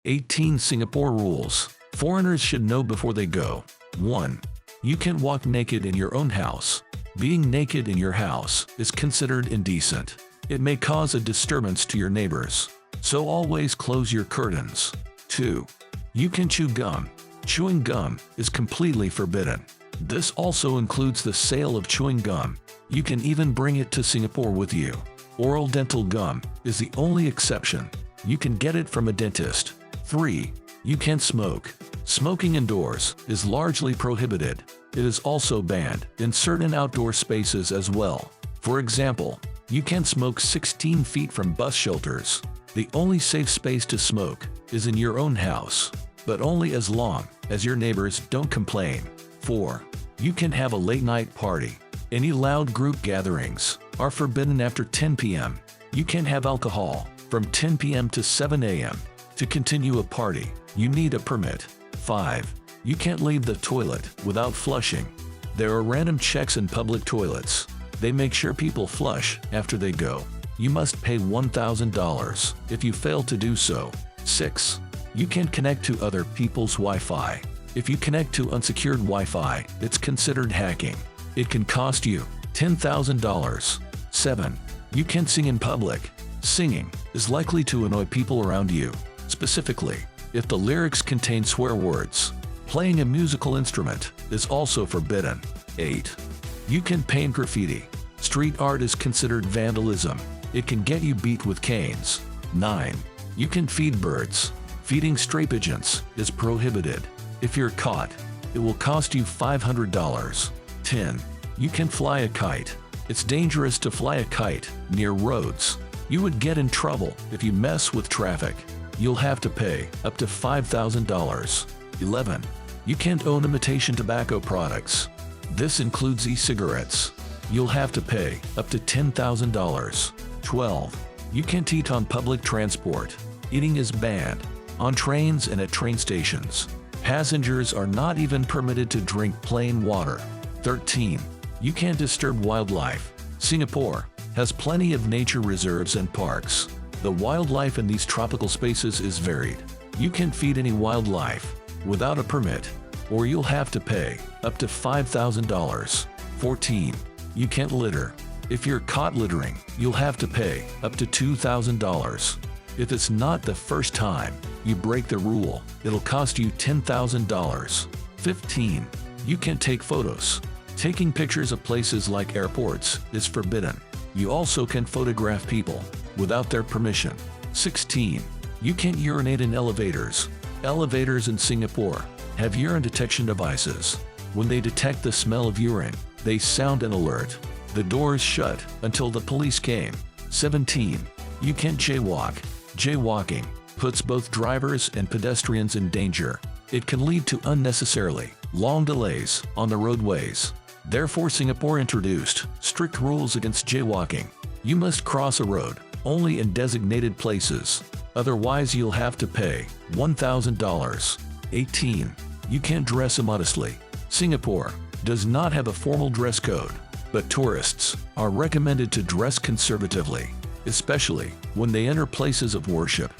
18 Singapore rules foreigners should know before they go. 1. You can walk naked in your own house. Being naked in your house is considered indecent. It may cause a disturbance to your neighbors, so always close your curtains. 2. You can chew gum. Chewing gum is completely forbidden. This also includes the sale of chewing gum. You can even bring it to Singapore with you. Oral dental gum is the only exception. You can get it from a dentist. 3. You can smoke. Smoking indoors is largely prohibited. It is also banned in certain outdoor spaces as well. For example, you can smoke 16 feet from bus shelters. The only safe space to smoke is in your own house, but only as long as your neighbors don't complain. 4. You can have a late-night party. Any loud group gatherings are forbidden after 10 p.m. You can have alcohol from 10 p.m. to 7 a.m. To continue a party, you need a permit. 5. You can't leave the toilet without flushing. There are random checks in public toilets. They make sure people flush after they go. You must pay $1,000 if you fail to do so. 6. You can connect to other people's Wi-Fi. If you connect to unsecured Wi-Fi, it's considered hacking. It can cost you $10,000. 7. You can sing in public. Singing is likely to annoy people around you, specifically if the lyrics contain swear words. Playing a musical instrument is also forbidden. 8. You can paint graffiti. Street art is considered vandalism. It can get you beat with canes. 9. You can feed birds. Feeding stray pigeons is prohibited. If you're caught, it will cost you $500. 10. You can fly a kite. It's dangerous to fly a kite near roads. You would get in trouble if you mess with traffic. You'll have to pay up to $5,000. 11. You can't own imitation tobacco products. This includes e-cigarettes. You'll have to pay up to $10,000. 12. You can't eat on public transport. Eating is banned on trains and at train stations. Passengers are not even permitted to drink plain water. 13. You can't disturb wildlife. Singapore has plenty of nature reserves and parks. The wildlife in these tropical spaces is varied. You can feed any wildlife without a permit, or you'll have to pay up to $5,000. 14. You can't litter. If you're caught littering, you'll have to pay up to $2,000. If it's not the first time you break the rule, it'll cost you $10,000. 15. You can take photos. Taking pictures of places like airports is forbidden. You also can photograph people without their permission. 16. You can't urinate in elevators. Elevators in Singapore have urine detection devices. When they detect the smell of urine, they sound an alert. The doors shut until the police came. 17. You can't jaywalk. Jaywalking puts both drivers and pedestrians in danger. It can lead to unnecessarily long delays on the roadways. Therefore, Singapore introduced strict rules against jaywalking. You must cross a road only in designated places. Otherwise, you'll have to pay $1,000. 18. You can't dress immodestly. Singapore does not have a formal dress code, but tourists are recommended to dress conservatively, especially when they enter places of worship.